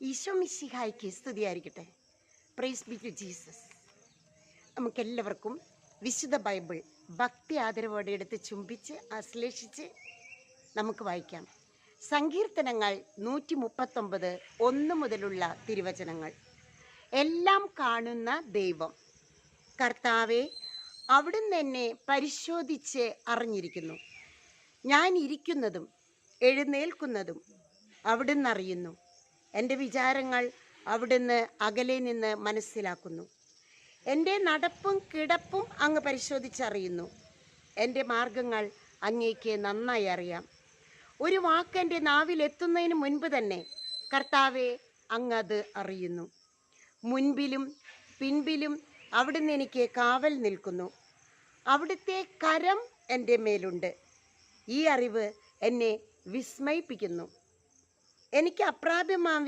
ഈശോ മിശിഹായ്ക്ക് സ്തുതിയായിരിക്കട്ടെ. Praise be to Jesus. നമുക്കെല്ലാവർക്കും വിശുദ്ധ ബൈബിൾ ഭക്തി ആദരവോടെ എടുത്ത് ചുംബിച്ച് ആശ്ലേഷിച്ച് നമുക്ക് വായിക്കാം. സങ്കീർത്തനങ്ങൾ 139 1 മുതലുള്ള തിരുവചനങ്ങൾ. എല്ലാം കാണുന്ന ദൈവം കർത്താവെ, അവിടുന്ന് എന്നെ പരിശോധിച്ച് അറിഞ്ഞിരിക്കുന്നു. ഞാൻ ഇരിക്കുന്നതും എഴുന്നേൽക്കുന്നതും അവിടുന്ന് അറിയുന്നു. എൻ്റെ വിചാരങ്ങൾ അവിടുന്ന് അകലെ നിന്ന് മനസ്സിലാക്കുന്നു. എൻ്റെ നടപ്പും കിടപ്പും അങ്ങ് പരിശോധിച്ചറിയുന്നു. എൻ്റെ മാർഗങ്ങൾ അങ്ങേക്ക് നന്നായി അറിയാം. ഒരു വാക്ക് എൻ്റെ നാവിലെത്തുന്നതിന് മുൻപ് തന്നെ കർത്താവെ, അങ്ങത് അറിയുന്നു. മുൻപിലും പിൻപിലും അവിടുന്ന് എനിക്ക് കാവൽ നിൽക്കുന്നു. അവിടുത്തെ കരം എൻ്റെ മേലുണ്ട്. ഈ അറിവ് എന്നെ വിസ്മയിപ്പിക്കുന്നു. എനിക്ക് അപ്രാപ്യമാം